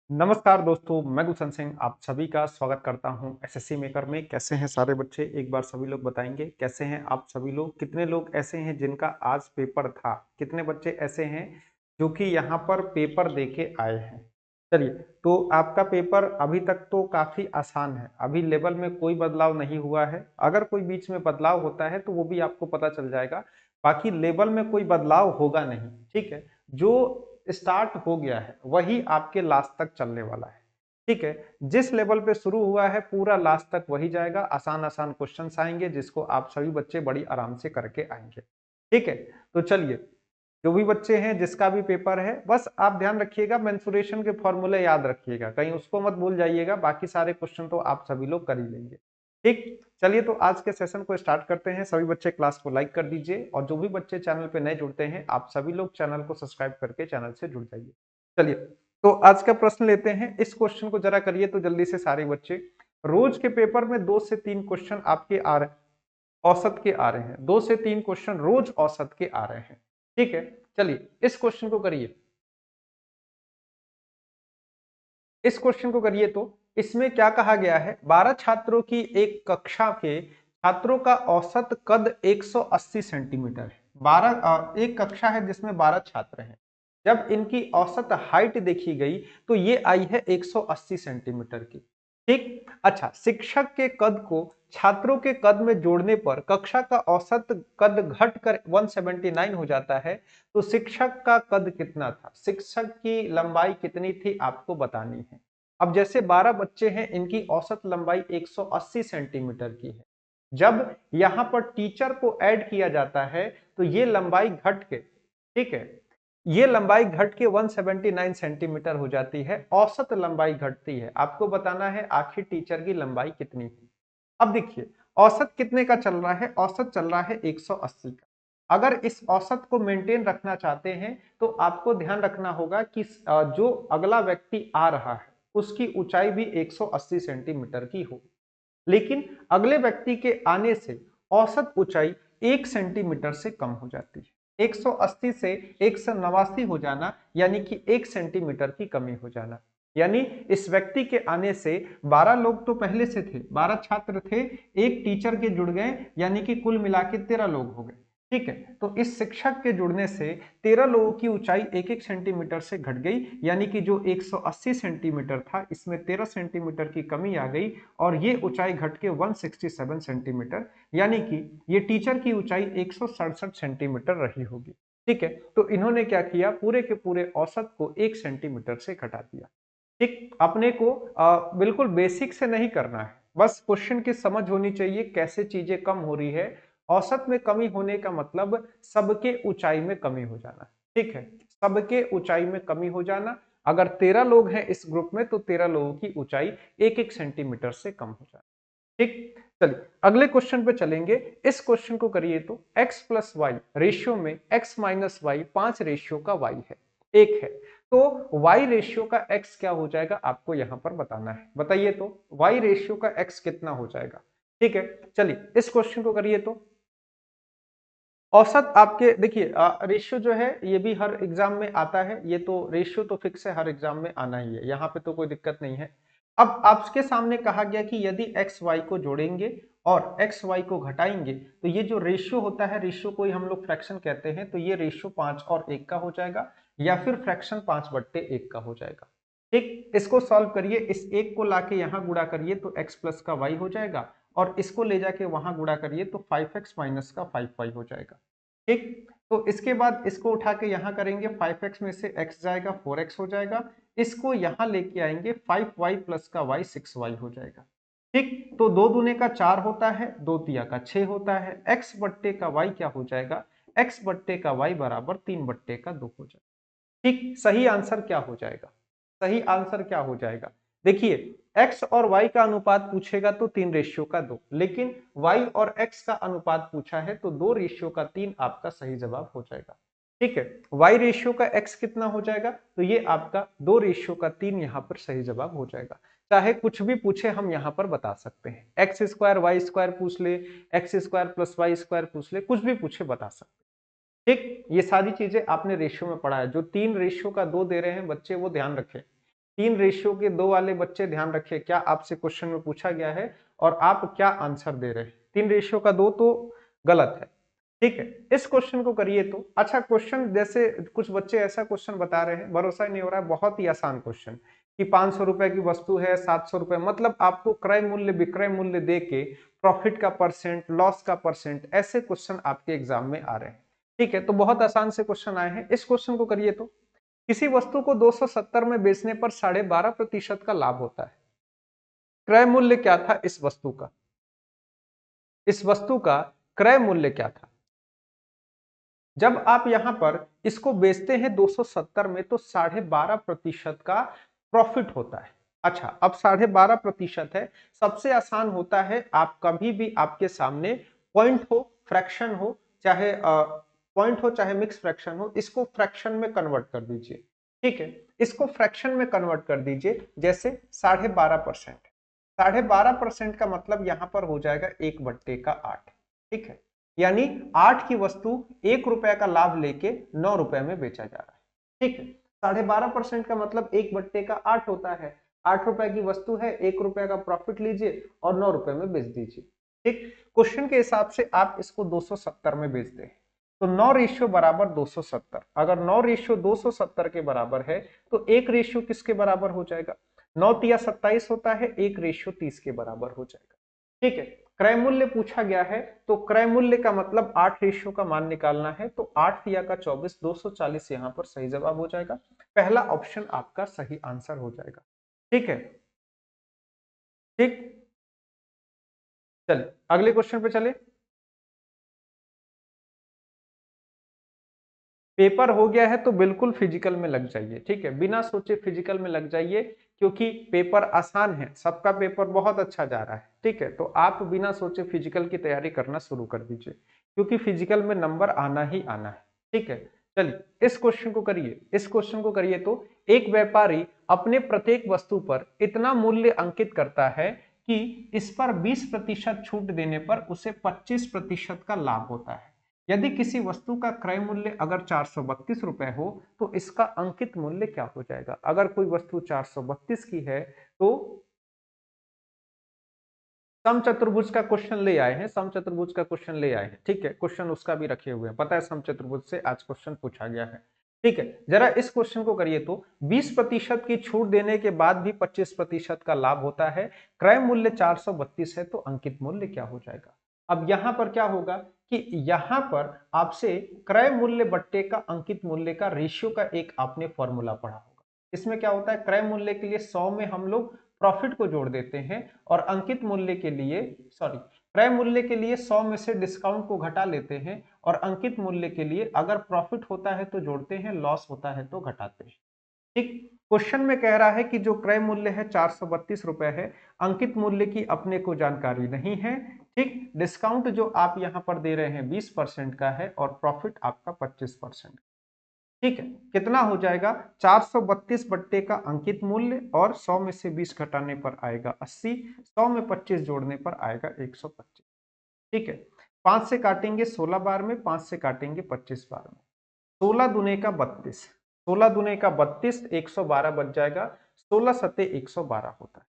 नमस्कार दोस्तों, मैं गुलशन सिंह आप सभी का स्वागत करता हूं एसएससी मेकर में। कैसे हैं सारे बच्चे? एक बार सभी लोग बताएंगे कैसे हैं आप सभी लोग। कितने लोग ऐसे हैं जिनका आज पेपर था? कितने बच्चे ऐसे हैं जो कि यहाँ पर पेपर देके आए हैं? चलिए, तो आपका पेपर अभी तक तो काफी आसान है। अभी लेवल में कोई बदलाव नहीं हुआ है। अगर कोई बीच में बदलाव होता है तो वो भी आपको पता चल जाएगा। बाकी लेवल में कोई बदलाव होगा नहीं। ठीक है, जो स्टार्ट हो गया है वही आपके लास्ट तक चलने वाला है। ठीक है, जिस लेवल पे शुरू हुआ है पूरा लास्ट तक वही जाएगा। आसान आसान क्वेश्चंस आएंगे जिसको आप सभी बच्चे बड़ी आराम से करके आएंगे। ठीक है, तो चलिए, जो भी बच्चे हैं जिसका भी पेपर है बस आप ध्यान रखिएगा, मेंसुरेशन के फॉर्मूले याद रखिएगा, कहीं उसको मत भूल जाइएगा। बाकी सारे क्वेश्चन तो आप सभी लोग कर ही लेंगे। ठीक, चलिए तो आज के सेशन को स्टार्ट करते हैं। सभी बच्चे क्लास को लाइक कर दीजिए और जो भी बच्चे चैनल पे नए जुड़ते हैं आप सभी लोग चैनल को सब्सक्राइब करके चैनल से जुड़ जाइए। चलिए, तो आज का प्रश्न लेते हैं। इस क्वेश्चन को जरा करिए तो जल्दी से सारे बच्चे। रोज के पेपर में 2 से 3 क्वेश्चन आपके आ रहे, औसत के आ रहे हैं। 2 से 3 क्वेश्चन रोज औसत के आ रहे हैं। ठीक है, चलिए इस क्वेश्चन को करिए। इस क्वेश्चन को करिए तो इसमें क्या कहा गया है? 12 छात्रों की एक कक्षा के छात्रों का औसत कद 180 सेंटीमीटर है। 12 एक कक्षा है जिसमें 12 छात्र हैं। जब इनकी औसत हाइट देखी गई तो ये आई है 180 सेंटीमीटर की। ठीक, अच्छा, शिक्षक के कद को छात्रों के कद में जोड़ने पर कक्षा का औसत कद घटकर 179 हो जाता है। तो शिक्षक का कद कितना था? शिक्षक की लंबाई कितनी थी आपको बतानी है। अब जैसे 12 बच्चे हैं, इनकी औसत लंबाई 180 सेंटीमीटर की है। जब यहां पर टीचर को ऐड किया जाता है तो ये लंबाई घट के, ठीक है, ये लंबाई घट के 179 सेंटीमीटर हो जाती है। औसत लंबाई घटती है। आपको बताना है आखिर टीचर की लंबाई कितनी थी। अब देखिए, औसत कितने का चल रहा है? औसत चल रहा है 180 का। अगर इस औसत को मेंटेन रखना चाहते हैं तो आपको ध्यान रखना होगा कि जो अगला व्यक्ति आ रहा है उसकी ऊंचाई भी 180 सेंटीमीटर की हो। लेकिन अगले व्यक्ति के आने से औसत ऊंचाई 1 सेंटीमीटर से कम हो जाती है। 180 से 189 हो जाना यानी कि 1 सेंटीमीटर की कमी हो जाना। यानी इस व्यक्ति के आने से 12 लोग तो पहले से थे, 12 छात्र थे, एक टीचर के जुड़ गए यानी कि कुल मिला के 13 लोग हो गए। ठीक है, तो इस शिक्षक के जुड़ने से 13 लोगों की ऊंचाई 1 1 सेंटीमीटर से घट गई। यानी कि जो 180 सेंटीमीटर था इसमें 13 सेंटीमीटर की कमी आ गई और ये ऊंचाई घट के 167 सेंटीमीटर, यानी कि ये टीचर की ऊंचाई 167 सेंटीमीटर रही होगी। ठीक है, तो इन्होंने क्या किया? पूरे के पूरे औसत को 1 सेंटीमीटर से घटा दिया। ठीक, अपने को बिल्कुल बेसिक से नहीं करना है, बस क्वेश्चन की समझ होनी चाहिए कैसे चीजें कम हो रही है। औसत में कमी होने का मतलब सबके ऊंचाई में कमी हो जाना। ठीक है, सबके ऊंचाई में कमी हो जाना। अगर 13 लोग हैं इस ग्रुप में तो 13 लोगों की ऊंचाई 1 1 सेंटीमीटर से कम हो जाना। ठीक, चलिए अगले क्वेश्चन पे चलेंगे। इस क्वेश्चन को करिए तो x प्लस वाई रेशियो में x माइनस वाई 5 रेशियो का y है, एक है। तो y रेशियो का x क्या हो जाएगा आपको यहां पर बताना है। बताइए तो y रेशियो का x कितना हो जाएगा? ठीक है, चलिए इस क्वेश्चन को करिए तो औसत आपके देखिए, रेशियो जो है ये भी हर एग्जाम में आता है। ये तो रेशियो तो फिक्स है, हर एग्जाम में आना ही है, यहाँ पे तो कोई दिक्कत नहीं है। अब आपके सामने कहा गया कि यदि एक्स वाई को जोड़ेंगे और एक्स वाई को घटाएंगे तो ये जो रेशियो होता है, रेशियो को ही हम लोग फ्रैक्शन कहते हैं, तो ये रेशियो 5 और 1 का हो जाएगा या फिर फ्रैक्शन 5/1 का हो जाएगा। ठीक, इसको सॉल्व करिए, इस एक को लाके यहाँ गुणा करिए तो x प्लस का y हो जाएगा और इसको ले जाके वहां गुणा करिए तो 5x माइनस का 5y हो जाएगा। ठीक, तो इसके बाद इसको उठा के यहाँ करेंगे, 5x में से x जाएगा 4x हो जाएगा। इसको यहाँ लेके आएंगे 5y प्लस का y 6y हो जाएगा। ठीक, तो 2 दूने का 4 होता है, 2 तिया का 6 होता है। x बट्टे का y क्या हो जाएगा? x बट्टे का y बराबर 3/2 हो जाएगा। ठीक, सही आंसर क्या हो जाएगा? सही आंसर क्या हो जाएगा? देखिए, x और y का अनुपात पूछेगा तो 3:2, लेकिन y और x का अनुपात पूछा है तो 2:3 आपका सही जवाब हो जाएगा। ठीक है, y रेशियो का x कितना हो जाएगा? तो ये आपका 2:3 यहाँ पर सही जवाब हो जाएगा। चाहे कुछ भी पूछे हम यहाँ पर बता सकते हैं, एक्स स्क्वायर वाई स्क्वायर पूछ ले, x square plus y square पूछ ले, कुछ भी पूछे बता सकते हैं। ठीक, ये सारी चीजें आपने रेशियो में पढ़ा है। जो 3:2 दे रहे हैं बच्चे वो ध्यान रखें। तीन रेशियो के 2 वाले बच्चे ध्यान रखिए, क्या आपसे क्वेश्चन में पूछा गया है और आप क्या आंसर दे रहे हैं। 3 रेशियो का 2 तो गलत है, ठीक है। इस क्वेश्चन को करिए तो अच्छा क्वेश्चन, जैसे कुछ बच्चे ऐसा क्वेश्चन बता रहे हैं, भरोसा ही नहीं हो रहा है, बहुत ही आसान क्वेश्चन कि 500 रुपए की वस्तु है, 700 रुपए, मतलब आपको क्रय मूल्य विक्रय मूल्य दे के प्रॉफिट का परसेंट, लॉस का परसेंट, ऐसे क्वेश्चन आपके एग्जाम में आ रहे हैं, ठीक है। तो बहुत आसान से क्वेश्चन आए हैं। इस क्वेश्चन को करिए तो किसी वस्तु को 270 में बेचने पर 12.5% का लाभ होता है। क्रय मूल्य क्या था इस वस्तु का? इस वस्तु का क्रय मूल्य क्या था? जब आप यहां पर इसको बेचते हैं 270 में तो 12.5% का प्रॉफिट होता है। अच्छा, अब 12.5% है, सबसे आसान होता है, आप कभी भी आपके सामने पॉइंट हो, फ्रैक्शन हो, चाहे पॉइंट हो चाहे मिक्स फ्रैक्शन हो, इसको फ्रैक्शन में कन्वर्ट कर दीजिए, ठीक है। इसको फ्रैक्शन में कन्वर्ट कर दीजिए, जैसे 12.5%। 12.5% का मतलब यहां पर हो जाएगा 1/8, ठीक है। यानी 8 की वस्तु 1 रुपए का लाभ लेके 9 रुपए में बेचा जा रहा है, ठीक है। 12.5% का मतलब 1/8 होता है। 8 रुपए की वस्तु है, 1 रुपए का प्रॉफिट लीजिए और 9 रुपए में बेच दीजिए, ठीक। क्वेश्चन के हिसाब से आप इसको 270 में बेच दें तो 9 रेशियो बराबर 270। अगर 9 रेशियो 270 के बराबर है तो 1 रेशियो किसके बराबर हो जाएगा? 9 तिया 27 होता है, 1 रेशियो 30 के बराबर हो जाएगा, ठीक है। क्रय मूल्य पूछा गया है तो क्रय मूल्य का मतलब 8 रेशियो का मान निकालना है, तो 8 तिया का 24, 240 यहां पर सही जवाब हो जाएगा। पहला ऑप्शन आपका सही आंसर हो जाएगा, ठीक है, ठीक। चलिए अगले क्वेश्चन पे चले। पेपर हो गया है तो बिल्कुल फिजिकल में लग जाइए, ठीक है, बिना सोचे फिजिकल में लग जाइए, क्योंकि पेपर आसान है, सबका पेपर बहुत अच्छा जा रहा है, ठीक है। तो आप बिना सोचे फिजिकल की तैयारी करना शुरू कर दीजिए, क्योंकि फिजिकल में नंबर आना ही आना है, ठीक है। चलिए इस क्वेश्चन को करिए। इस क्वेश्चन को करिए तो एक व्यापारी अपने प्रत्येक वस्तु पर इतना मूल्य अंकित करता है कि इस पर 20% छूट देने पर उसे 25% का लाभ होता है। यदि किसी वस्तु का क्रय मूल्य अगर 432 रुपए हो तो इसका अंकित मूल्य क्या हो जाएगा? अगर कोई वस्तु 432 की है तो सम चतुर्भुज का क्वेश्चन ले आए हैं, सम चतुर्भुज का क्वेश्चन ले आए हैं, ठीक है, क्वेश्चन उसका भी रखे हुए हैं, पता है सम चतुर्भुज से आज क्वेश्चन पूछा गया है, ठीक है। जरा इस क्वेश्चन को करिए तो 20% की छूट देने के बाद भी 25% का लाभ होता है, क्रय मूल्य 432 है तो अंकित मूल्य क्या हो जाएगा? अब यहां पर क्या होगा कि यहां पर आपसे क्रय मूल्य बट्टे का अंकित मूल्य का रेशियो का एक आपने फॉर्मूला पढ़ा होगा। इसमें क्या होता है, क्रय मूल्य के लिए 100 में हम लोग प्रॉफिट को जोड़ देते हैं और अंकित मूल्य के लिए, सॉरी, क्रय मूल्य के लिए 100 में से डिस्काउंट को घटा लेते हैं और अंकित मूल्य के लिए अगर प्रॉफिट होता है तो जोड़ते हैं, लॉस होता है तो घटाते हैं, ठीक। क्वेश्चन में कह रहा है कि जो क्रय मूल्य है 432 रुपए है, अंकित मूल्य की अपने को जानकारी नहीं है, ठीक। डिस्काउंट जो आप यहां पर दे रहे हैं 20% का है और प्रॉफिट आपका 25%, ठीक है। कितना हो जाएगा? 432 बट्टे का अंकित मूल्य और 100 में से 20 घटाने पर आएगा 80, 100 में 25 जोड़ने पर आएगा 125, ठीक है। 5 से काटेंगे 16 बार में, 5 से काटेंगे 25 बार में, 16 दुने का 32, 16 दुने का 32, 112 बच जाएगा, 16 सत्ते 112 होता है।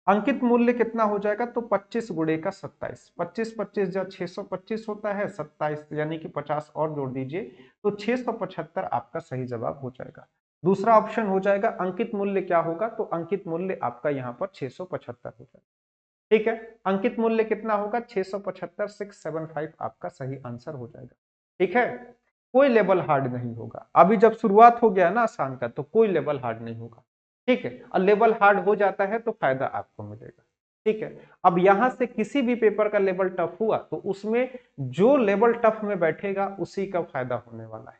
अंकित मूल्य कितना हो जाएगा? तो 25 गुणे का 27, 25 25 जब 625 होता है, 27 यानी कि 50 और जोड़ दीजिए तो 675 आपका सही जवाब हो जाएगा। दूसरा ऑप्शन हो जाएगा अंकित मूल्य क्या होगा? तो अंकित मूल्य आपका यहाँ पर 675 हो जाएगा, ठीक है। अंकित मूल्य कितना होगा? 675, 675 आपका सही आंसर हो जाएगा, ठीक है। कोई लेवल हार्ड नहीं होगा, अभी जब शुरुआत हो गया ना आसान का, तो कोई लेवल हार्ड नहीं होगा, ठीक है। और लेवल हार्ड हो जाता है तो फायदा आपको मिलेगा, ठीक है। अब यहां से किसी भी पेपर का लेवल टफ हुआ तो उसमें जो लेवल टफ में बैठेगा उसी का फायदा होने वाला है,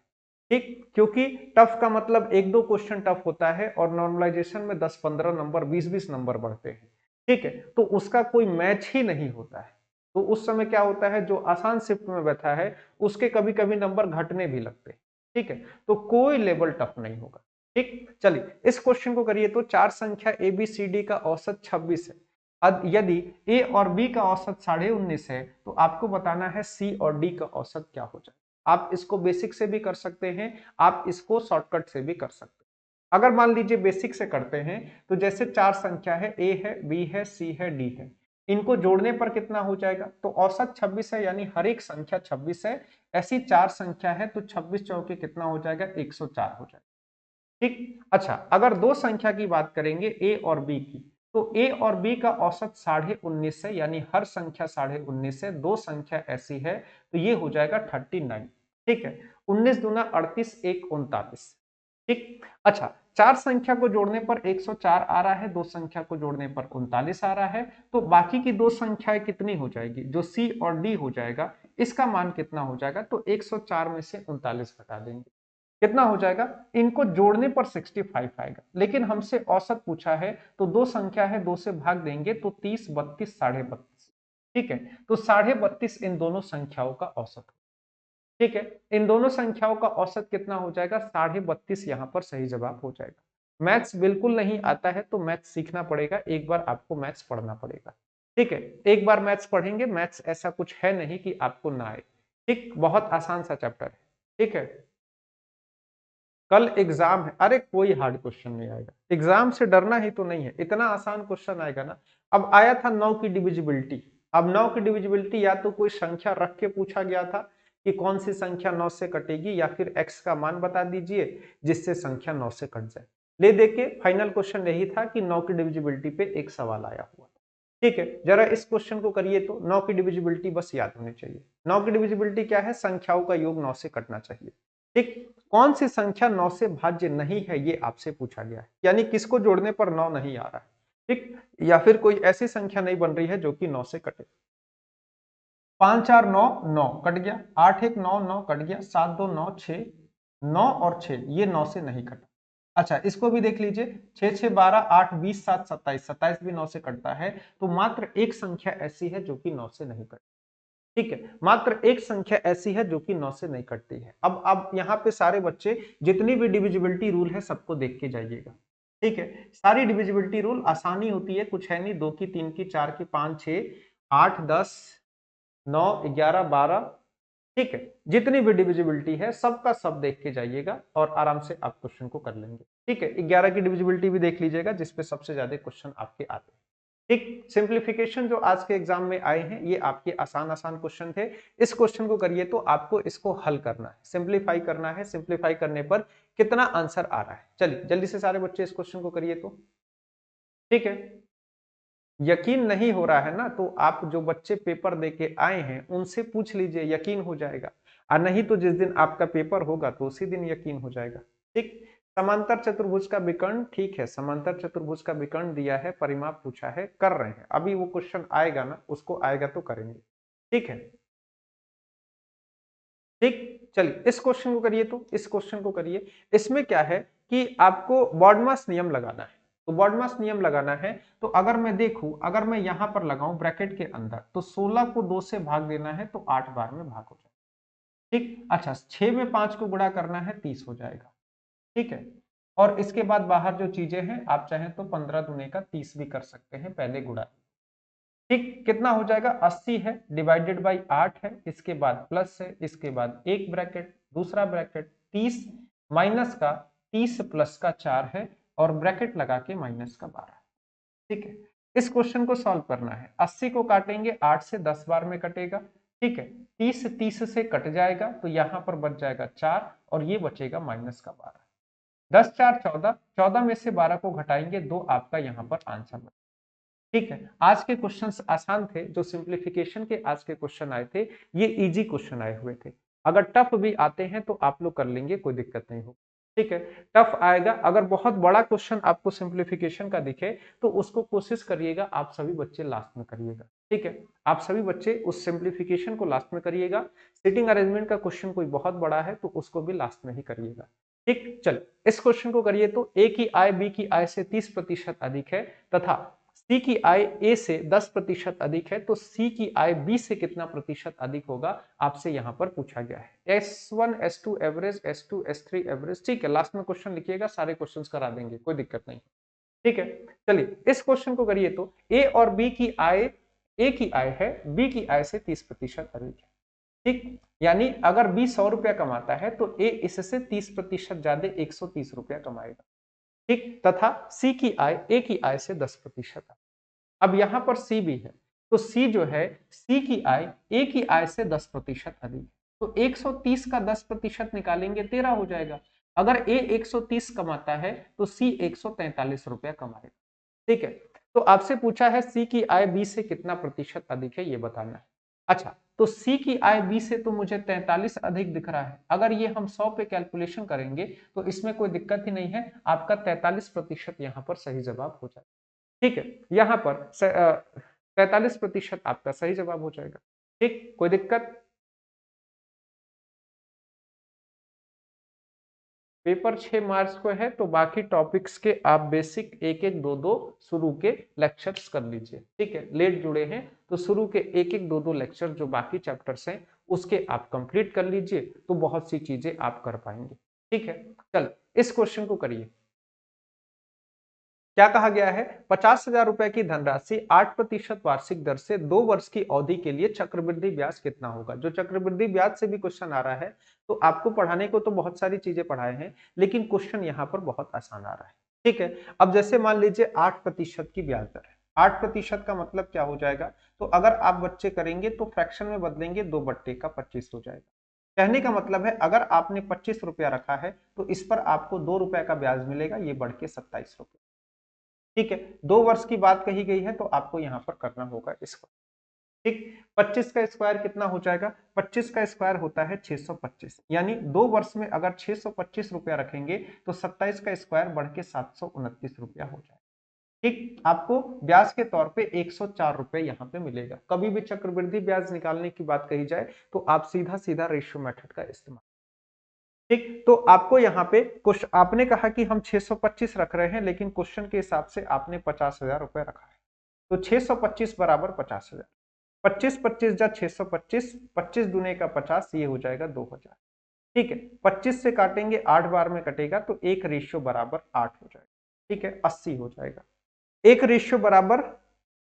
ठीक। क्योंकि टफ का मतलब एक दो क्वेश्चन टफ होता है और नॉर्मलाइजेशन में 10-15 नंबर, 20-20 नंबर बढ़ते हैं, ठीक है। तो उसका कोई मैच ही नहीं होता है, तो उस समय क्या होता है, जो आसान शिफ्ट में बैठा है उसके कभी कभी नंबर घटने भी लगते हैं, ठीक है। तो कोई लेवल टफ नहीं होगा, ठीक। चलिए इस क्वेश्चन को करिए तो चार संख्या ए बी सी डी का औसत 26 है। अब यदि ए और बी का औसत 19.5 है तो आपको बताना है सी और डी का औसत क्या हो जाए। आप इसको बेसिक से भी कर सकते हैं, आप इसको शॉर्टकट से भी कर सकते हैं। अगर मान लीजिए बेसिक से करते हैं तो जैसे 4 संख्या है, ए है, बी है, सी है, डी है, इनको जोड़ने पर कितना हो जाएगा? तो औसत 26 है, यानी हर एक संख्या 26 है। ऐसी 4 संख्या है तो 26 चौके कितना हो जाएगा? 104 हो जाएगा। ठीक। अच्छा, अगर दो संख्या की बात करेंगे ए और बी की, तो ए और बी का औसत 19.5 है, यानी हर संख्या 19.5 है। दो संख्या ऐसी है तो ये हो जाएगा 39। ठीक है, 19 दूना 38, एक 39। ठीक। अच्छा, चार संख्या को जोड़ने पर 104 आ रहा है, दो संख्या को जोड़ने पर 39 आ रहा है, तो बाकी की दो संख्याएं कितनी हो जाएगी? जो सी और डी हो जाएगा, इसका मान कितना हो जाएगा? तो 104 में से 39 घटा देंगे, कितना हो जाएगा? इनको जोड़ने पर 65 आएगा, लेकिन हमसे औसत पूछा है तो दो संख्या है, दो से भाग देंगे तो 30, 32, 32.5। ठीक है, तो 32.5 इन दोनों संख्याओं का औसत। ठीक है, इन दोनों संख्याओं का औसत कितना हो जाएगा? 32.5 यहाँ पर सही जवाब हो जाएगा। मैथ्स बिल्कुल नहीं आता है तो मैथ्स सीखना पड़ेगा, एक बार आपको मैथ्स पढ़ना पड़ेगा। ठीक है, एक बार मैथ्स पढ़ेंगे, मैथ्स ऐसा कुछ है नहीं कि आपको ना आए। ठीक, बहुत आसान सा चैप्टर है। ठीक है, कल एग्जाम है, अरे कोई हार्ड क्वेश्चन नहीं आएगा, एग्जाम से डरना ही तो नहीं है, इतना आसान क्वेश्चन आएगा ना। अब आया था 9 की डिविजिबिलिटी। अब 9 की डिविजिबिलिटी या तो कोई संख्या रख के पूछा गया था कि कौन सी संख्या 9 से कटेगी, या फिर x का मान बता दीजिए जिससे संख्या 9 से कट जाए। ले देके फाइनल क्वेश्चन यही था कि 9 की डिविजिबिलिटी पे एक सवाल आया हुआ। ठीक है, जरा इस क्वेश्चन को करिए तो 9 की डिविजिबिलिटी बस याद होनी चाहिए। 9 की डिविजिबिलिटी क्या है? संख्याओं का योग 9 से कटना चाहिए। ठीक, कौन सी संख्या 9 से भाज्य नहीं है, ये आपसे पूछा गया है, यानी किसको जोड़ने पर 9 नहीं आ रहा है। ठीक, या फिर कोई ऐसी संख्या नहीं बन रही है जो कि 9 से कटे। 5 4 9, 9 कट गया, 8 1 9, 9 कट गया, 7 2 9 6, 9 और 6 ये 9 से नहीं कटा। अच्छा, इसको भी देख लीजिए, 6 6 12, 8 20 7 27, 27 भी 9 से कटता है। तो मात्र एक संख्या ऐसी है जो कि 9 से नहीं कटती। ठीक है, मात्र एक संख्या ऐसी है जो कि 9 से नहीं कटती है। अब यहाँ पे सारे बच्चे जितनी भी डिविजिबिलिटी रूल है सबको देख के जाइएगा। ठीक है, सारी डिविजिबिलिटी रूल आसानी होती है, कुछ है नहीं, 2 की, 3 की, 4 की, 5 6 8 10 9 11 12। ठीक है, जितनी भी डिविजिबिलिटी है सबका सब देख के जाइएगा और आराम से आप क्वेश्चन को कर लेंगे। ठीक है, 11 की डिविजिबिलिटी भी देख लीजिएगा जिसपे सबसे ज्यादा क्वेश्चन आपके आते हैं। ठीक, सिंप्लीफिकेशन जो आज के एग्जाम में आए हैं ये आपके आसान आसान क्वेश्चन थे। इस क्वेश्चन को करिए तो आपको इसको हल करना है, सिंप्लीफाई करना है। सिंप्लीफाई करने पर कितना आंसर आ रहा है, चलिए जल्दी से सारे बच्चे इस क्वेश्चन को करिए तो। ठीक है, यकीन नहीं हो रहा है ना, तो आप जो बच्चे पेपर देके आए हैं उनसे पूछ लीजिए, यकीन हो जाएगा। और नहीं तो जिस दिन आपका पेपर होगा तो उसी दिन यकीन हो जाएगा। ठीक, समांतर चतुर्भुज का विकर्ण, ठीक है, समांतर चतुर्भुज का विकर्ण दिया है, परिमाप पूछा है, कर रहे हैं, अभी वो क्वेश्चन आएगा ना, उसको आएगा तो करेंगे। ठीक है, ठीक, चलिए इस क्वेश्चन को करिए तो, इस क्वेश्चन को करिए। इसमें क्या है कि आपको बॉडमास नियम लगाना है। तो बॉडमास नियम लगाना है, तो अगर मैं देखूं, अगर मैं यहां पर लगाऊं ब्रैकेट के अंदर, तो 16 को 2 से भाग देना है तो 8 बार में भाग हो जाएगा। ठीक, अच्छा 6 में 5 को गुणा करना है, 30 हो जाएगा। ठीक है, और इसके बाद बाहर जो चीजें हैं आप चाहें तो 15 दूने का 30 भी कर सकते हैं, पहले गुणा। ठीक, कितना हो जाएगा? 80 है, डिवाइडेड बाई 8 है, इसके बाद प्लस है, इसके बाद एक ब्रैकेट, दूसरा ब्रैकेट, 30 माइनस का 30 प्लस का 4 है, और ब्रैकेट लगा के माइनस का 12। ठीक है, इस क्वेश्चन को सॉल्व करना है। 80 को काटेंगे 8 से 10 बार में कटेगा। ठीक है, 30 30 से कट जाएगा तो यहां पर बच जाएगा 4, और ये बचेगा माइनस का 12। 10 4 14, 14 में से 12 को घटाएंगे 2, आपका यहाँ पर आंसर बचा। ठीक है, आज के क्वेश्चंस आसान थे, जो सिंप्लीफिकेशन के आज के क्वेश्चन आए थे ये इजी क्वेश्चन आए हुए थे। अगर टफ भी आते हैं तो आप लोग कर लेंगे, कोई दिक्कत नहीं होगी। ठीक है, टफ आएगा, अगर बहुत बड़ा क्वेश्चन आपको सिंप्लीफिकेशन का दिखे तो उसको कोशिश करिएगा आप सभी बच्चे लास्ट में करिएगा। ठीक है, आप सभी बच्चे उस सिंप्लीफिकेशन को लास्ट में करिएगा। सीटिंग अरेंजमेंट का क्वेश्चन कोई बहुत बड़ा है तो उसको भी लास्ट में ही करिएगा। ठीक, चल इस क्वेश्चन को करिए तो, ए की आय बी की आय से 30% अधिक है तथा सी की आय ए से 10% अधिक है, तो सी की आय बी से कितना प्रतिशत अधिक होगा, आपसे यहां पर पूछा गया है। S1 S2 average, S2 S3 average. ठीक है, लास्ट में क्वेश्चन लिखिएगा, सारे क्वेश्चंस करा देंगे, कोई दिक्कत नहीं। ठीक है, चलिए इस क्वेश्चन को करिए तो, ए और बी की आय, ए की आय है बी की आय से 30% अधिक है। ठीक, यानी अगर बी 100 रुपया कमाता है तो ए इससे 30% ज्यादा 130 रुपया कमाएगा। ठीक, तथा सी की आय ए की आय से 10%। अब यहां पर सी भी है, तो सी जो है, सी की आय ए की आय से 10% अधिक है, तो 130 का 10% निकालेंगे 13 हो जाएगा। अगर ए 130 कमाता है तो सी 143 रुपया कमाएगा। ठीक है, तो आपसे पूछा है सी की आय बी से कितना प्रतिशत अधिक है ये बताना है। अच्छा, तो सी की आय बी से तो मुझे 43 अधिक दिख रहा है। अगर ये हम 100 पे कैलकुलेशन करेंगे तो इसमें कोई दिक्कत ही नहीं है, आपका 43% यहाँ पर सही जवाब हो जाएगा। ठीक है, यहाँ पर 43% आपका सही जवाब हो जाएगा। ठीक, कोई दिक्कत? पेपर 6 मार्च को है, तो बाकी टॉपिक्स के आप बेसिक एक एक दो दो शुरू के लेक्चर्स कर लीजिए। ठीक है, लेट जुड़े हैं तो शुरू के एक एक दो दो लेक्चर जो बाकी चैप्टर्स हैं उसके आप कंप्लीट कर लीजिए, तो बहुत सी चीजें आप कर पाएंगे। ठीक है, चल इस क्वेश्चन को करिए। क्या कहा गया है? 50,000 रुपए की धनराशि 8% वार्षिक दर से 2 वर्ष की अवधि के लिए चक्रवृद्धि ब्याज कितना होगा? जो चक्रवृद्धि ब्याज से भी क्वेश्चन आ रहा है, तो आपको पढ़ाने को तो बहुत सारी चीजें पढ़ाए हैं, लेकिन क्वेश्चन यहाँ पर बहुत आसान आ रहा है। ठीक है, अब जैसे मान लीजिए 8% की ब्याज दर है। 8% का मतलब क्या हो जाएगा? तो अगर आप बच्चे करेंगे तो फ्रैक्शन में बदलेंगे, 2/25 हो जाएगा। कहने का मतलब है अगर आपने 25 रुपया रखा है तो इस पर आपको 2 रुपए का ब्याज मिलेगा, ये बढ़ के 27 रुपए। ठीक है, 2 वर्ष की बात कही गई है तो आपको यहाँ पर करना होगा इसको। ठीक, 25 का स्क्वायर कितना हो जाएगा? 25 का स्क्वायर होता है 625, यानी 2 वर्ष में अगर 625 रुपया रखेंगे तो 27 का स्क्वायर बढ़ के 729 रुपया हो जाएगा। ठीक, आपको ब्याज के तौर पे 104 रुपए यहाँ पे मिलेगा। कभी भी चक्रवृद्धि ब्याज निकालने की बात कही जाए तो आप सीधा सीधा रेशियो मेथड का इस्तेमाल। ठीक, तो आपको यहाँ पे कुछ आपने कहा कि हम 625 रख रहे हैं, लेकिन क्वेश्चन के हिसाब से आपने 50,000 रुपए रखा है, तो 625 बराबर 50,000। 25 25 जा 625, 25 दूने का 50, ये हो जाएगा 2,000। ठीक है, 25 से काटेंगे 8 बार में कटेगा तो एक रेशियो बराबर 8 हो जाएगा। ठीक है, 80 हो जाएगा। एक रेशियो बराबर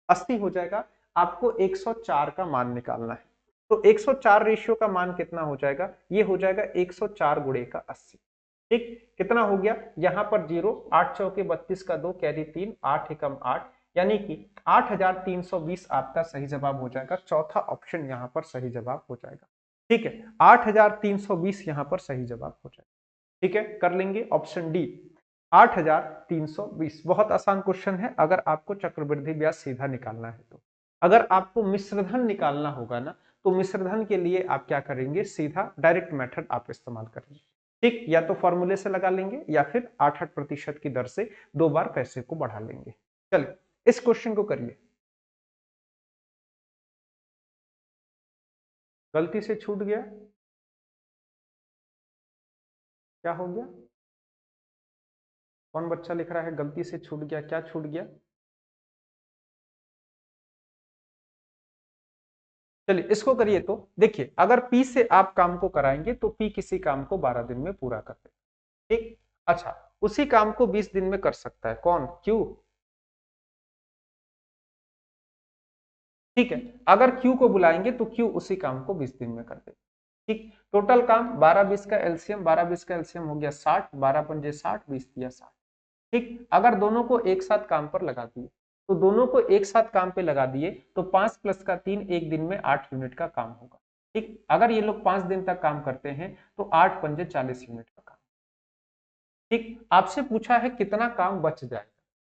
80 हो जाएगा। आपको 104 का मान निकालना है, तो 104 रेशियो का मान कितना हो जाएगा? ये हो जाएगा 104 गुणे का 80। ठीक, कितना हो गया? यहाँ पर 0, 8 चौके 32 का 2 कैरी 3, 8 एकम 8, यानी कि 8,320 आपका सही जवाब हो जाएगा। चौथा ऑप्शन यहाँ पर सही जवाब हो जाएगा। ठीक है, 8,320 यहाँ पर सही जवाब हो जाएगा। ठीक है, कर लेंगे ऑप्शन डी 8,320। बहुत आसान क्वेश्चन है अगर आपको चक्रवृद्धि ब्याज सीधा निकालना है तो। अगर आपको मिश्रधन निकालना होगा ना, तो मिश्रधन के लिए आप क्या करेंगे? सीधा डायरेक्ट मेथड आप इस्तेमाल करेंगे। ठीक, या तो फॉर्मूले से लगा लेंगे या फिर 8-8% की दर से 2 बार पैसे को बढ़ा लेंगे। चलिए इस क्वेश्चन को करिए। गलती से छूट गया, क्या हो गया? कौन बच्चा लिख रहा है गलती से छूट गया? क्या छूट गया? चलिए इसको करिए। तो देखिए, अगर पी से आप काम को कराएंगे तो पी किसी काम को 12 दिन में पूरा कर देगा। ठीक, अच्छा, उसी काम को 20 दिन में कर सकता है कौन? क्यू। ठीक है, अगर क्यू को बुलाएंगे तो क्यू उसी काम को 20 दिन में कर देगा। ठीक, टोटल काम 12-20 का एलसीएम, 12-20 का एलसीएम हो गया 60, 12 पंजे 60, 20 दिया 60। ठीक, अगर दोनों को एक साथ काम पर लगा दिए, तो दोनों को एक साथ काम पे लगा दिए तो 5 प्लस का 3, एक दिन में 8 यूनिट का काम होगा। ठीक, अगर ये लोग 5 दिन तक काम करते हैं तो 8 पंजे 40 यूनिट का काम। ठीक, आपसे पूछा है कितना काम बच जाएगा।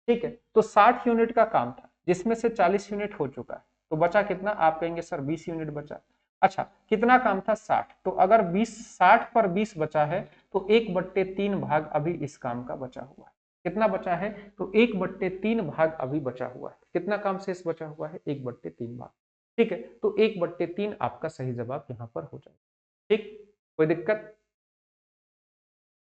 ठीक है, तो 60 यूनिट का काम था जिसमें से 40 यूनिट हो चुका है, तो बचा कितना? आप कहेंगे सर 20 यूनिट बचा। अच्छा, कितना काम था? 60, तो अगर 20, 60 पर 20 बचा है तो 1/3 भाग अभी इस काम का बचा हुआ है। कितना बचा है? तो 1/3 भाग अभी बचा हुआ है। कितना काम शेष बचा हुआ है? 1/3 भाग। ठीक है, तो 1/3 आपका सही जवाब यहाँ पर हो जाएगा। ठीक, कोई दिक्कत?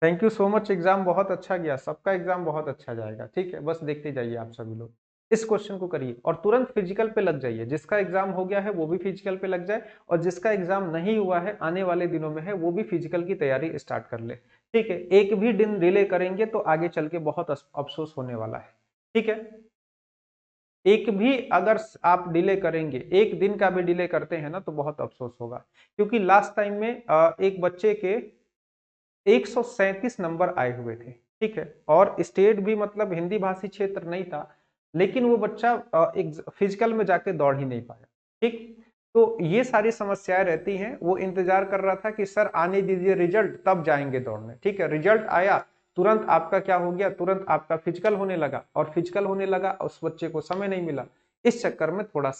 Thank you so much. Exam बहुत अच्छा गया, सबका एग्जाम बहुत अच्छा जाएगा। ठीक है, बस देखते जाइए आप सभी लोग। इस क्वेश्चन को करिए और तुरंत फिजिकल पे लग जाइए। जिसका एग्जाम हो गया है वो भी फिजिकल पे लग जाए, और जिसका एग्जाम नहीं हुआ है आने वाले दिनों में है वो भी फिजिकल की तैयारी स्टार्ट कर ले। ठीक है, एक भी दिन डिले करेंगे तो आगे चल के बहुत अफसोस होने वाला है। ठीक है, एक भी अगर आप डिले करेंगे, एक दिन का भी डिले करते हैं ना तो बहुत अफसोस होगा। क्योंकि लास्ट टाइम में एक बच्चे के 137 नंबर आए हुए थे। ठीक है, और स्टेट भी मतलब हिंदी भाषी क्षेत्र नहीं था, लेकिन वो बच्चा एक फिजिकल में जाके दौड़ ही नहीं पाया। ठीक, तो ये सारी समस्याएं रहती हैं। वो इंतजार कर रहा था कि सर आने दीजिए रिजल्ट, तब जाएंगे दौड़ने। ठीक है, रिजल्ट आया, तुरंत आपका क्या हो गया, तुरंत आपका फिजिकल होने लगा, और फिजिकल होने लगा, उस बच्चे को समय नहीं मिला। इस चक्कर में थोड़ा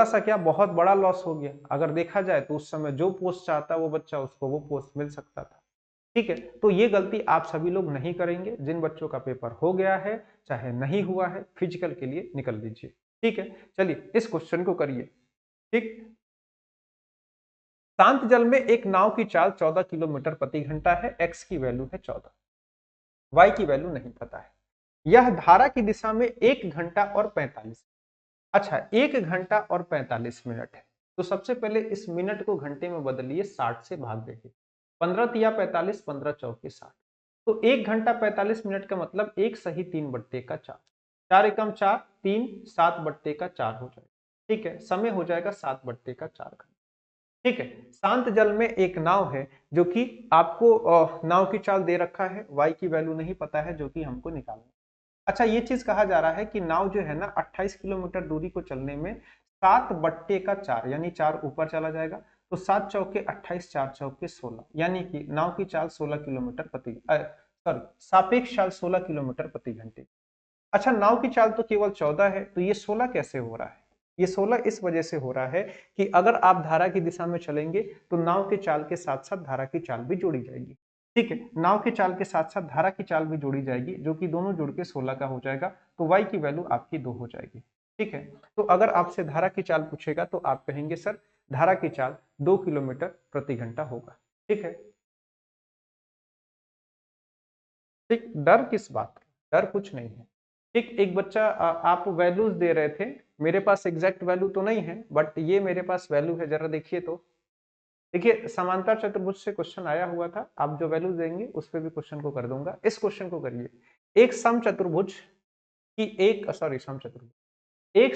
सा क्या, बहुत बड़ा लॉस हो गया। अगर देखा जाए तो उस समय जो पोस्ट चाहता वो बच्चा, उसको वो पोस्ट मिल सकता था। ठीक है, तो ये गलती आप सभी लोग नहीं करेंगे। जिन बच्चों का पेपर हो गया है चाहे नहीं हुआ है, फिजिकल के लिए निकल लीजिए। ठीक है, चलिए इस क्वेश्चन को करिए। ठीक, शांत जल में एक नाव की चाल 14 किलोमीटर प्रति घंटा है, एक्स की वैल्यू है 14, वाई की वैल्यू नहीं पता है। यह धारा की दिशा में 1 घंटा और 45, अच्छा 1 घंटा और 45 मिनट है। तो सबसे पहले इस मिनट को घंटे में बदलिए, 60 से भाग देंगे, 15 तिया 45, 15 चौके 60। तो 1 घंटा 45 मिनट का मतलब 1 सही 3/4, 4 एकम 4, 3, 7/4 हो जाएगा। ठीक है, समय हो जाएगा 7/4 घंटा। ठीक है, शांत जल में एक नाव है, जो कि आपको नाव की चाल दे रखा है, वाई की वैल्यू नहीं पता है, जो कि हमको निकालना है। अच्छा, ये चीज कहा जा रहा है कि नाव जो है ना 28 किलोमीटर दूरी को चलने में 7/4 यानी 4 ऊपर चला जाएगा, तो 7 चौके 28, 4 चौके 16, यानी कि नाव की चाल 16 किलोमीटर प्रति सॉरी सापेक्ष चाल 16 किलोमीटर प्रति घंटे। अच्छा, नाव की चाल तो केवल 14 है, तो ये 16 कैसे हो रहा है? ये 16 इस वजह से हो रहा है कि अगर आप धारा की दिशा में चलेंगे तो नाव के चाल के साथ साथ धारा की चाल भी जोड़ी जाएगी। ठीक है, नाव की चाल के साथ साथ धारा की चाल भी जोड़ी जाएगी, जो कि दोनों जुड़ के 16 का हो जाएगा, तो y की वैल्यू आपकी 2 हो जाएगी। ठीक है, तो अगर आपसे धारा की चाल पूछेगा तो आप कहेंगे सर धारा की चाल 2 किलोमीटर प्रति घंटा होगा। ठीक है, ठीक, डर किस बात का, डर कुछ नहीं है। ठीक, एक बच्चा आप वैल्यूज दे रहे थे, मेरे पास एग्जैक्ट वैल्यू तो नहीं है, बट ये मेरे पास वैल्यू है, जरा देखिए। तो देखिए, समांतर चतुर्भुज से क्वेश्चन आया हुआ था, आप जो वैल्यूज देंगे उस पर भी क्वेश्चन को कर दूंगा। इस क्वेश्चन को करिए। एक समचतुर्भुज की एक सॉरी समचतुर्भुज एक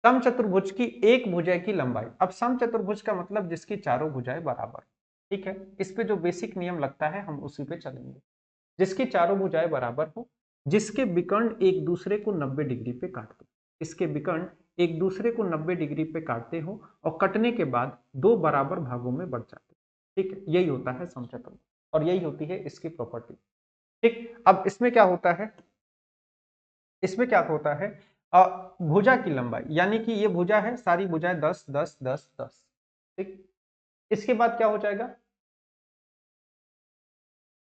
समचतुर्भुज की एक भुजा की लंबाई। अब समचतुर्भुज का मतलब जिसकी चारों भुजाएं बराबर। ठीक है, इस पे जो बेसिक नियम लगता है हम उसी पे चलेंगे। जिसकी चारों भुजाएं बराबर हो, जिसके विकर्ण एक दूसरे को 90 डिग्री पे काटते, इसके विकर्ण एक दूसरे को 90 डिग्री पे काटते हो और कटने के बाद दो बराबर भागों में बढ़ जाते। ठीक है, यही होता है समचतुर्भुज, और यही होती है इसकी प्रॉपर्टी। ठीक, अब इसमें क्या होता है भुजा की लंबाई, यानी कि ये भुजा है, सारी भुजाएं 10 10 10 10। ठीक, इसके बाद क्या हो जाएगा,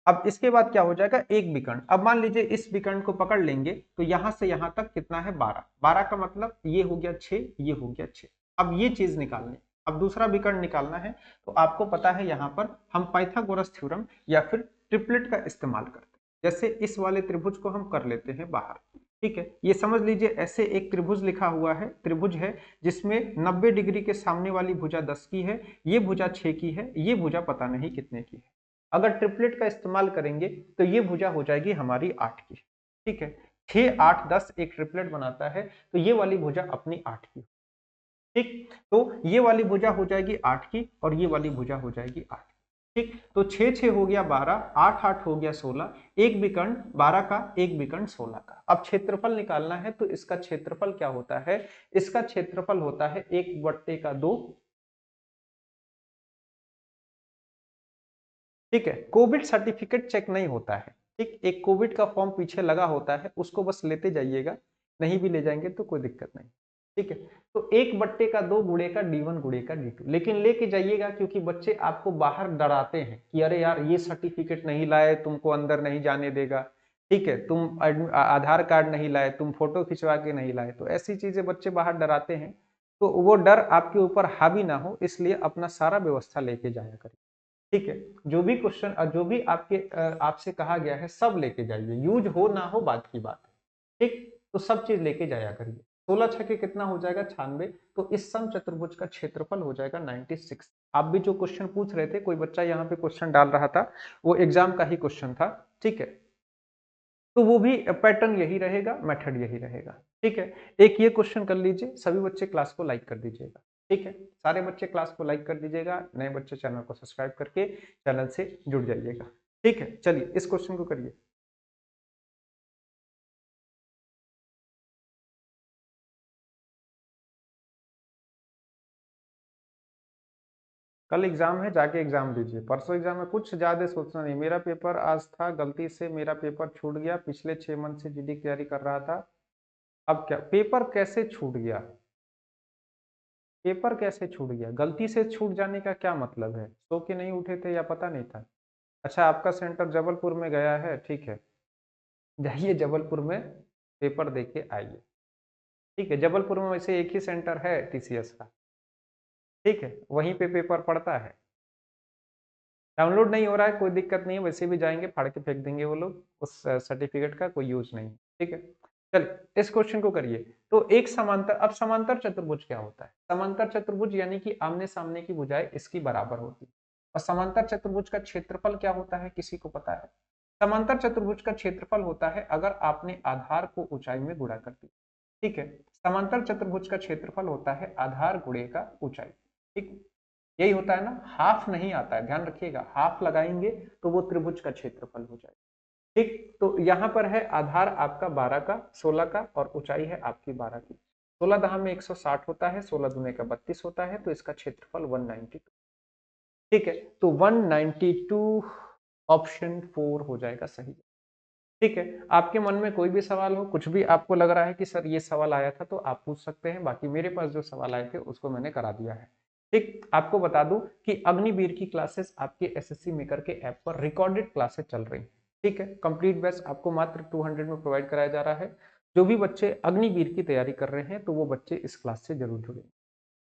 अब इसके बाद क्या हो जाएगा, एक विकर्ण। अब मान लीजिए इस विकर्ण को पकड़ लेंगे तो यहां से यहां तक कितना है, 12, 12 का मतलब ये हो गया 6, ये हो गया 6। अब ये चीज निकालनी, अब दूसरा विकर्ण निकालना है, तो आपको पता है यहां पर हम पाइथागोरस थ्योरम या फिर ट्रिपलेट का इस्तेमाल करते हैं। जैसे इस वाले त्रिभुज को हम कर लेते हैं बाहर। ठीक है, ये समझ लीजिए ऐसे एक त्रिभुज लिखा हुआ है, त्रिभुज है जिसमें 90 डिग्री के सामने वाली भुजा 10 की है, ये भुजा 6 की है, ये भुजा पता नहीं कितने की है। अगर ट्रिपलेट का इस्तेमाल करेंगे तो ये भुजा हो जाएगी हमारी 8 की। ठीक है, 6 8 10 एक ट्रिपलेट बनाता है, तो ये वाली भुजा अपनी 8 की। ठीक, तो ये वाली भुजा हो जाएगी 8 की और ये वाली भुजा हो जाएगी 8। ठीक, तो 6 6 हो गया 12, 8 8 हो गया 16, एक विकर्ण 12 का, एक विकर्ण 16 का। अब क्षेत्रफल निकालना है, तो इसका क्षेत्रफल क्या होता है, इसका क्षेत्रफल होता है 1/2। ठीक है, कोविड सर्टिफिकेट चेक नहीं होता है। ठीक, एक कोविड का फॉर्म पीछे लगा होता है, उसको बस लेते जाइएगा, नहीं भी ले जाएंगे तो कोई दिक्कत नहीं। ठीक है, तो 1/2 गुणे का D1 गुणे का D2, लेकिन लेके जाइएगा, क्योंकि बच्चे आपको बाहर डराते हैं कि अरे यार ये सर्टिफिकेट नहीं लाए तुमको अंदर नहीं जाने देगा। ठीक है, तुम आधार कार्ड नहीं लाए, तुम फोटो खिंचवा के नहीं लाए, तो ऐसी चीजें बच्चे बाहर डराते हैं। तो वो डर आपके ऊपर हावी ना हो, इसलिए अपना सारा व्यवस्था लेके जाया करिए। ठीक है, जो भी क्वेश्चन जो भी आपसे कहा गया है सब लेके जाइए, यूज हो ना हो बात की बात है। ठीक, तो सब चीज लेके जाया करिए। 16 छके कितना हो जाएगा, 96। तो इस सम चतुर्भुज का क्षेत्रफल हो जाएगा 96। आप भी जो क्वेश्चन पूछ रहे थे, कोई बच्चा यहाँ पे क्वेश्चन डाल रहा था, वो एग्जाम का ही क्वेश्चन था। ठीक है, तो वो भी पैटर्न यही रहेगा, मेथड यही रहेगा। ठीक है, एक ये क्वेश्चन कर लीजिए, सभी बच्चे क्लास को लाइक कर दीजिएगा। ठीक है, सारे बच्चे क्लास को लाइक कर दीजिएगा, नए बच्चे चैनल को सब्सक्राइब करके चैनल से जुड़ जाइएगा। ठीक है, चलिए इस क्वेश्चन को करिए। कल एग्जाम है, जाके एग्जाम दीजिए। परसों एग्जाम है, कुछ ज्यादा सोचना नहीं। मेरा पेपर आज था, गलती से मेरा पेपर छूट गया। पिछले 6 मंथ से जीडी की तैयारी कर रहा था। अब क्या, पेपर कैसे छूट गया? पेपर कैसे छूट गया? गलती से छूट जाने का क्या मतलब है? सो के नहीं उठे थे या पता नहीं था? अच्छा, आपका सेंटर जबलपुर में गया है, ठीक है, जाइए जबलपुर में पेपर दे के आइए। ठीक है, जबलपुर में वैसे एक ही सेंटर है टीसीएस का। ठीक है, वहीं पे पेपर पड़ता है। डाउनलोड नहीं हो रहा है, कोई दिक्कत नहीं है, वैसे भी जाएंगे फाड़ के फेंक देंगे वो लोग, उस सर्टिफिकेट का कोई यूज नहीं। ठीक है, चलिए इस क्वेश्चन को करिए। तो एक समांतर, अब समांतर चतुर्भुज क्या होता है? समांतर चतुर्भुज यानी कि आमने सामने की भुजाएं इसकी बराबर होती है। और समांतर चतुर्भुज का क्षेत्रफल क्या होता है, किसी को पता है? समांतर चतुर्भुज का क्षेत्रफल होता है अगर आपने आधार को ऊंचाई में गुणा कर दिया। ठीक है, समांतर चतुर्भुज का क्षेत्रफल होता है आधार गुणे का ऊंचाई। ठीक, यही होता है ना, हाफ नहीं आता है, ध्यान रखिएगा, हाफ लगाएंगे तो वो त्रिभुज का क्षेत्रफल हो जाएगा। ठीक, तो यहाँ पर है आधार आपका 12 का, 16 का, और ऊंचाई है आपकी 12 की। 16 दहा में 160 होता है, 16 दूने का 32 होता है, तो इसका क्षेत्रफल 192। ठीक है, तो 192 ऑप्शन 4 हो जाएगा सही। ठीक है, आपके मन में कोई भी सवाल हो, कुछ भी आपको लग रहा है कि सर ये सवाल आया था, तो आप पूछ सकते हैं। बाकी मेरे पास जो सवाल आए थे उसको मैंने करा दिया है। ठीक, आपको बता दूं कि अग्निवीर की क्लासेस आपके एसएससी मेकर के ऐप पर रिकॉर्डेड क्लासेस चल रही हैं। ठीक है, कंप्लीट बैच आपको मात्र 200 में प्रोवाइड कराया जा रहा है। जो भी बच्चे अग्निवीर की तैयारी कर रहे हैं तो वो बच्चे इस क्लास से जरूर जुड़े।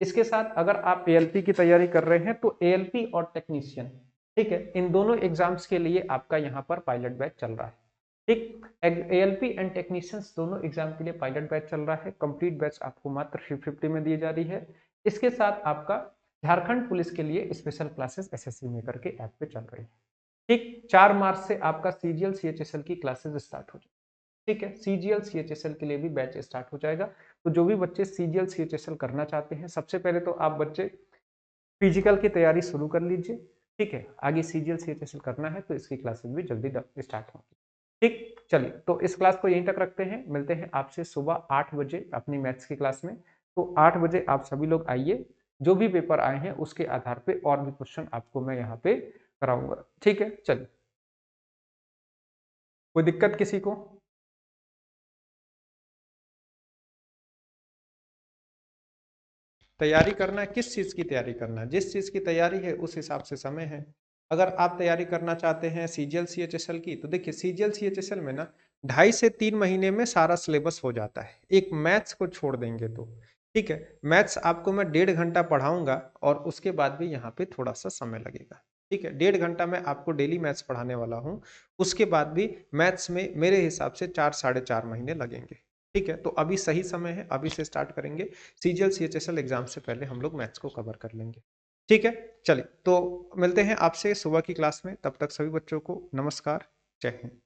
इसके साथ अगर आप एएलपी की तैयारी कर रहे हैं तो एएलपी और टेक्नीशियन, ठीक है, इन दोनों एग्जाम्स के लिए आपका यहाँ पर पायलट बैच चल रहा है। ठीक, एएलपी एंड टेक्नीशियंस दोनों एग्जाम के लिए पायलट बैच चल रहा है। कंप्लीट बैच आपको मात्र 350 में दी जा रही है। इसके साथ आपका झारखंड पुलिस के लिए स्पेशल क्लासेस एसएससी मेकर के ऐप पे चल रही है। ठीक, 4 मार्च से आपका सीजीएल सीएचएसएल की क्लासेस स्टार्ट हो जाए। ठीक है, सीजीएल सीएचएसएल के लिए भी बैच स्टार्ट हो जाएगा। तो जो भी बच्चे सीजीएल सीएचएसएल करना चाहते हैं, सबसे पहले तो आप बच्चे फिजिकल की तैयारी शुरू कर लीजिए। ठीक है, आगे सीजीएल सीएचएसएल करना है तो इसकी क्लासेस भी जल्दी स्टार्ट होंगी। ठीक, चलिए तो इस क्लास को यहीं तक रखते हैं। मिलते हैं आपसे सुबह 8 बजे अपनी मैथ्स की क्लास में। तो 8 बजे आप सभी लोग आइए, जो भी पेपर आए हैं उसके आधार पे और भी क्वेश्चन आपको मैं यहाँ पे कराऊंगा। ठीक है, चलिए, कोई दिक्कत किसी को? तैयारी करना है, किस चीज की तैयारी करना है? जिस चीज की तैयारी है उस हिसाब से समय है। अगर आप तैयारी करना चाहते हैं सीजीएल सीएचएसएल की, तो देखिए सीजीएल सीएचएसएल में ना 2.5 से 3 महीने में सारा सिलेबस हो जाता है, एक मैथ्स को छोड़ देंगे तो। ठीक है, मैथ्स आपको मैं 1.5 घंटा पढ़ाऊंगा और उसके बाद भी यहाँ पे थोड़ा सा समय लगेगा। ठीक है, 1.5 घंटा मैं आपको डेली मैथ्स पढ़ाने वाला हूँ। उसके बाद भी मैथ्स में मेरे हिसाब से 4 साढ़े 4 महीने लगेंगे। ठीक है, तो अभी सही समय है, अभी से स्टार्ट करेंगे। सीजीएल सीएचएसएल एग्जाम से पहले हम लोग मैथ्स को कवर कर लेंगे। ठीक है, चलिए तो मिलते हैं आपसे सुबह की क्लास में। तब तक सभी बच्चों को नमस्कार, जय हिंद।